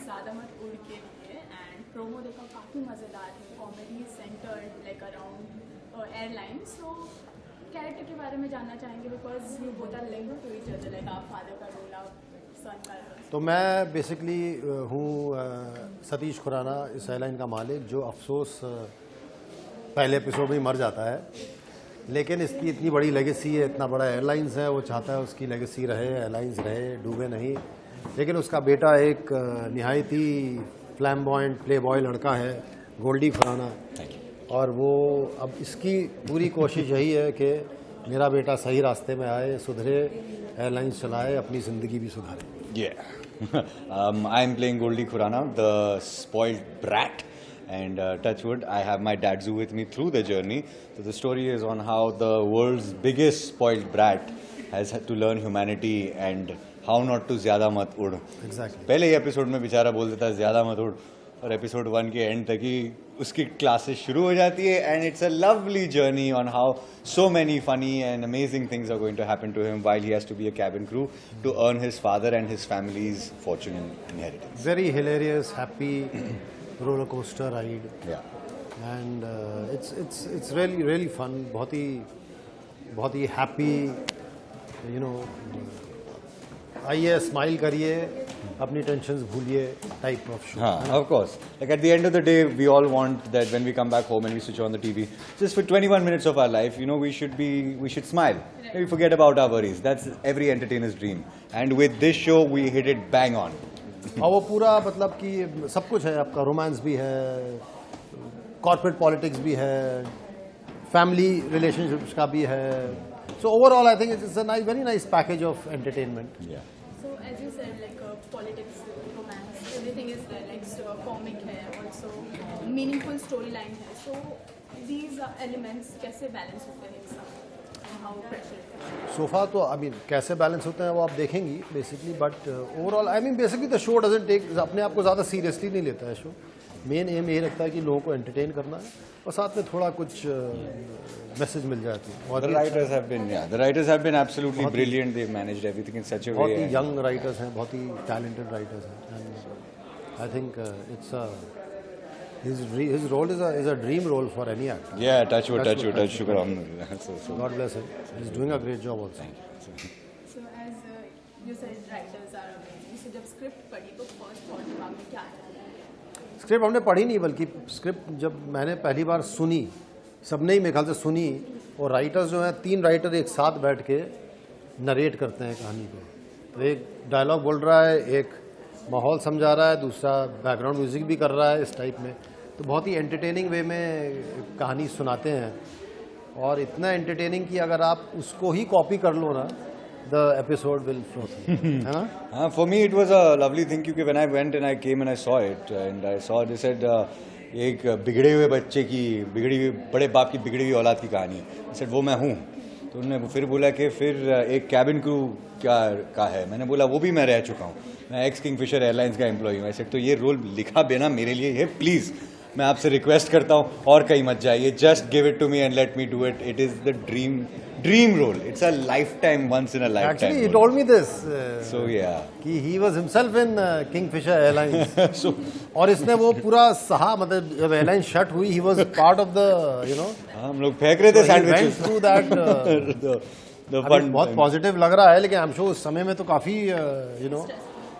ज़्यादा मत उड़ के लिए एंड प्रोमो देखा काफ़ी मज़ेदार है, comedy centred like around airline. So character के बारे में जानना चाहेंगे because you both are linked to each other, like आप फादर का रोल, आप सन का रोल. तो मैं बेसिकली हूँ सतीश खुराना, इस एयरलाइन का मालिक, जो अफसोस पहले एपिसोड में ही मर जाता है. लेकिन इसकी इतनी बड़ी लेगेसी है, इतना बड़ा एयरलाइंस है, वो चाहता है उसकी लेगेसी रहे, एयरलाइंस रहे, डूबे नहीं. लेकिन उसका बेटा एक निहायत ही फ्लैम्बॉयंट प्ले बॉय लड़का है, गोल्डी खुराना, और वो अब इसकी पूरी कोशिश यही है कि मेरा बेटा सही रास्ते में आए, सुधरे, एयरलाइंस चलाए, अपनी ज़िंदगी भी सुधारे. I am playing Goldie Khurana, the spoiled brat. And touchwood, I have my dadzu with me through the journey. So the story is on how the world's biggest spoiled brat has had to learn humanity and how not to ज़्यादा मत उड़. Exactly. पहले ही episode में बेचारा बोल देता है ज़्यादा मत उड़, और एपिसोड 1 के एंड तक ही उसकी क्लासेस शुरू हो जाती है. And it's a lovely journey on how so many funny and amazing things are going to happen to him while he has to be a cabin crew to earn his father and his family's fortune and inheritance. Very hilarious, happy roller coaster ride. Yeah. And it's really fun. बहुत ही happy, you know, आइए smile करिए, अपनी tensions भूलिए type of show. Of course. Like at the end of the day, we all want that when we come back home and we switch on the TV, just for 21 minutes of our life, you know, we should smile. We forget about our worries. That's every entertainer's dream. And with this show, we hit it bang on. और वो पूरा मतलब कि सब कुछ है, आपका romance भी है, कॉर्पोरेट पॉलिटिक्स भी है, फैमिली रिलेशनशिप्स का भी है. So overall I think it's a very nice package of entertainment. So as you said, like politics, romance, everything is there. Like comic है, also meaningful storyline है. So these elements कैसे balance होते हैं एक साथ? And how pressure? सोफा तो I mean कैसे balance होते हैं वो आप देखेंगी basically, but overall I mean basically the show doesn't take, अपने आप को ज़्यादा सीरियसली नहीं लेता है शो. मेन एम यही रखता है कि लोगों को एंटरटेन करना है और साथ में थोड़ा कुछ मैसेज मिल जाती है. The writers have been absolutely brilliant. They've managed everything in such a way. बहुत ही यंग राइटर्स हैं, बहुत ही टैलेंटेड राइटर्स हैं. And I think it's his role is a dream role for any actor. Yeah, touch wood. Shukran. God bless him. He's doing a great job also. So as you said, writers are amazing. So जब script पढ़ी तो first thought दिमाग में क्या आया? Script हमने पढ़ी नहीं, बल्कि स्क्रिप्ट जब मैंने पहली बार सुनी, सबने ही मेरे ख्याल से सुनी, और राइटर्स जो हैं 3 राइटर एक साथ बैठ के नरेट करते हैं कहानी को. तो एक डायलॉग बोल रहा है, एक माहौल समझा रहा है, दूसरा बैकग्राउंड म्यूजिक भी कर रहा है इस टाइप में. तो बहुत ही एंटरटेनिंग वे में कहानी सुनाते हैं, और इतना एंटरटेनिंग कि अगर आप उसको ही कॉपी कर लो ना, द एपिसोड विल फ्लो, है ना. For me it was a lovely thing क्योंकि when I went and I came and I saw it and I saw they said एक बिगड़े हुए बच्चे की बड़े बाप की बिगड़ी हुई औलाद की कहानी है. I said वो मैं हूँ. तो उन्होंने फिर बोला कि फिर एक कैबिन क्रू का है. मैंने बोला वो भी मैं रह चुका हूँ, मैं एक्स किंगफिशर एयरलाइंस का एम्प्लॉई हूँ. ऐसे तो ये रोल लिखा बिना मेरे लिए है, प्लीज़ मैं आपसे रिक्वेस्ट करता हूँ और कहीं मत जाइए, just give it to me and let me do it. It is the dream role. It's a lifetime, once in a lifetime. Actually he told me this, so yeah कि he was himself in Kingfisher Airlines. और इसने वो पूरा सहा, मतलब जब airline shut हुई, he was part of the, you know, हम लोग फेंक रहे थे सैंडविचेस थ्रू दैट. बहुत पॉजिटिव लग रहा है, लेकिन आई एम श्योर उस समय में तो काफ़ी यू नो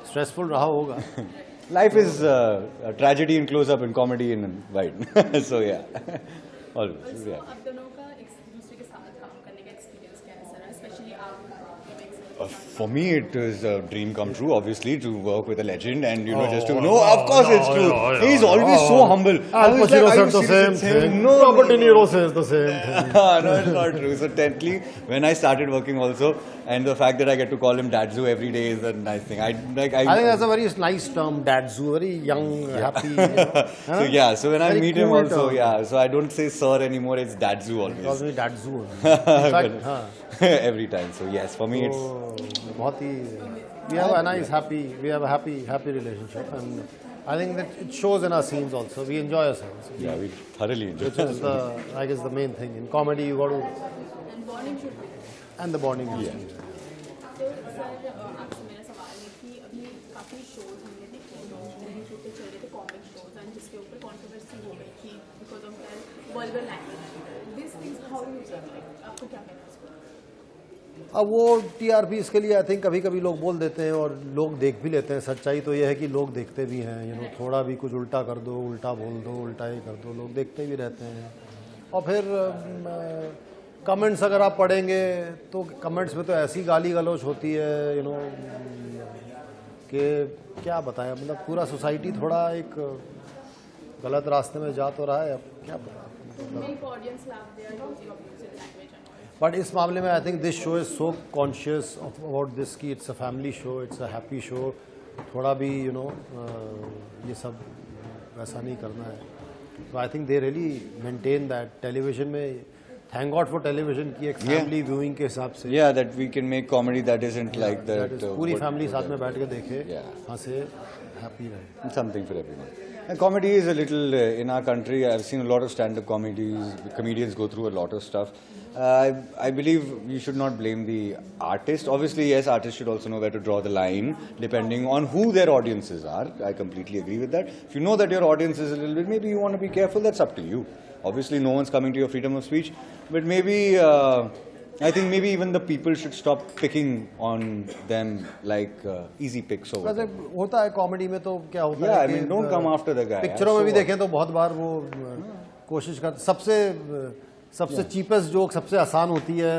स्ट्रेसफुल रहा होगा. Life is a tragedy in close-up and comedy in wide. So yeah, always. Also Yeah. अब दोनों का एक दूसरे के साथ काम करने का एक्सपीरियंस कैसा रहा, स्पेशली आप? For me, it is a dream come true, obviously, to work with a legend and, you know, just to know, of course it's true. He's always so humble. Al Pacino said the same thing. No, Robert De Niro says the same thing. No, it's not true. So technically, when I started working also, and the fact that I get to call him Dadzu every day is a nice thing. I think that's a very nice term, Dadzu, very young, happy. You know? So yeah, so when Very I meet him cool also, term. yeah, so I don't say sir anymore, it's Dadzu He calls always. me Dadzu. In fact, Every time. So yes, for me it's... बहुत ही, we have a nice, happy relationship, and I think that it shows in our scenes also. We enjoy ourselves. Yeah, we thoroughly enjoy Which is I guess the main thing. In comedy, you got to, And bonding should be. and the bonding is. Yeah. तो sir आपसे मेरा सवाल ये कि अभी काफ़ी shows हमने देखे यूट्यूब पे चल रहे थे कॉमिक शोज एंड जिसके ऊपर कंट्रोवर्सी हो गई थी because of that vulgar language this things how you like आपको क्या कहना है इसको? अब वो टीआरपी इसके लिए आई थिंक कभी कभी लोग बोल देते हैं और लोग देख भी लेते हैं। सच्चाई तो ये है कि लोग देखते भी हैं, थोड़ा भी कुछ उल्टा कर दो, उल्टा बोल दो, उल्टा ही कर दो, लोग देखते भी रहते हैं। और फिर कमेंट्स अगर आप पढ़ेंगे तो कमेंट्स में तो ऐसी गाली गलौज होती है कि क्या बताएं, मतलब पूरा सोसाइटी थोड़ा एक गलत रास्ते में जा तो रहा है, अब क्या पता। Make audience love there using abusive language and all. But इस मामले में I think this show is so conscious about this कि it's a family show, it's a happy show. थोड़ा भी ये सब वैसा नहीं करना है। तो I think they really maintain that. Television में थैंक गॉड फॉर टेलीविजन की एक फैमिली व्यूइंग के हिसाब से Yeah, that we can make comedy that isn't like that. पूरी फैमिली साथ में बैठ के देखे, Yeah. हंसे, हैप्पी रहे। Something for everyone. And comedy is a little in our country. I've seen a lot of stand-up comedians go through a lot of stuff. I believe you should not blame the artist. Obviously, yes, artists should also know where to draw the line depending on who their audiences are. I completely agree with that. If you know that your audience is a little bit, maybe you want to be careful. That's up to you. Obviously, no one's coming to your freedom of speech, but maybe. I think maybe even the people should stop picking on them like easy picks or वैसे whatever. होता है comedy में, तो क्या होता Yeah, है I mean, don't come after the guy. पिक्चरों में So भी what? देखें तो बहुत बार वो कोशिश करते, सबसे चीपेस्ट जोक सबसे आसान होती है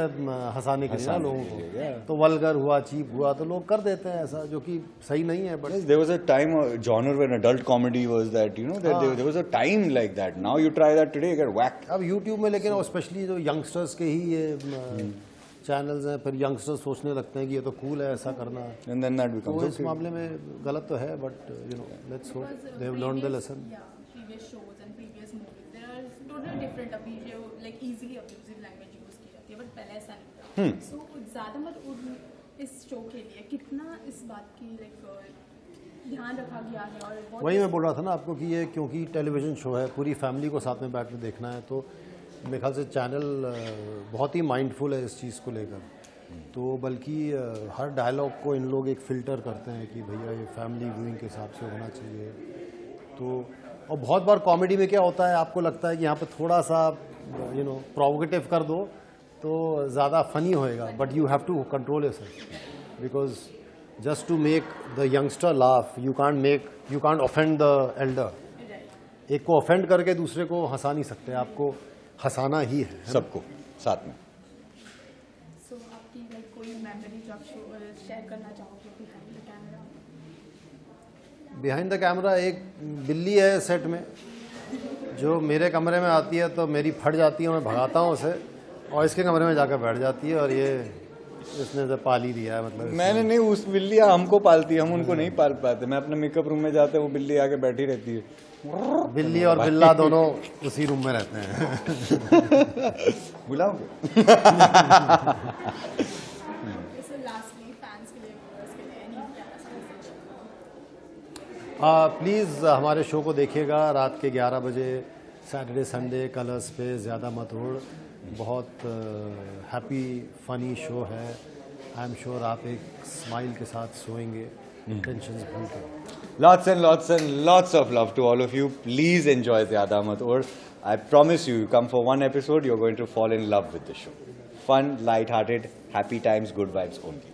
हंसाने के लिए ना लोगों को। तो वल्गर हुआ, चीप हुआ तो लोग कर देते हैं ऐसा, जो कि सही नहीं है। But Yes, there was a time, a genre when adult comedy was that, there was a time like that. Now you try that today, you get whacked. अब यूट्यूब में लेकिन स्पेशली जो यंगस्टर्स के ही ये चैनल्स हैं, फिर youngsters सोचने लगते हैं कि ये तो कूल है ऐसा करना। And then that तो becomes इस मामले में गलत तो है, but let's hope they have learned the lesson. previous shows and previous movies there are totally different अभी जो like easily abusive language use की जाती है, बट पहले ऐसा नहीं था। सो ज़्यादा मत इस शो के लिए कितना इस बात की लाइक ध्यान रखा गया है? और बहुत वही मैं बोल रहा था ना आपको कि ये क्योंकि टेलीविज़न शो है, पूरी फैमिली को साथ में बैठ के देखना है, तो मेरे ख्याल से चैनल बहुत ही माइंडफुल है इस चीज़ को लेकर। तो बल्कि हर डायलॉग को इन लोग एक फ़िल्टर करते हैं कि भैया ये फैमिली व्यूइंग के हिसाब से होना चाहिए। तो और बहुत बार कॉमेडी में क्या होता है, आपको लगता है कि यहाँ पे थोड़ा सा प्रोवोकेटिव कर दो तो ज़्यादा फनी होएगा, but you have to control yourself because just to make the youngster laugh you can't offend the elder. एक को ऑफेंड करके दूसरे को हंसा नहीं सकते, आपको हंसाना ही है सबको साथ में। सो आपकी लाइक कोई मेमोरी जो आप शेयर करना चाहोगे behind the camera? Behind the camera एक बिल्ली है सेट में जो मेरे कमरे में आती है तो मेरी फट जाती है, मैं भगाता हूँ उसे, और इसके कमरे में जाकर बैठ जाती है, और ये इसने तो पाल ही दिया है। मतलब मैंने नहीं, उस बिल्ली हमको पालती है, हम उनको नहीं पाल पाते। मैं अपने मेकअप रूम में जाते हैं, वो बिल्ली आके बैठी रहती है। बिल्ली और बिल्ला दोनों उसी रूम में रहते हैं। बुलाओगे? सो लास्टली फैंस के लिए व्यूअर्स के लिए एनी प्यारा मैसेज? प्लीज़ हमारे शो को देखिएगा रात के 11 बजे सैटरडे संडे कलर्स पे। ज़्यादा मत उड़, बहुत हैप्पी फनी शो है। आई एम श्योर आप एक स्माइल के साथ सोएंगे, टेंशन भूल के। Lots and lots of love to all of you. Please enjoy Zyada Mat Ud. I promise you come for one episode, you're going to fall in love with the show. Fun, light-hearted, happy times, good vibes only.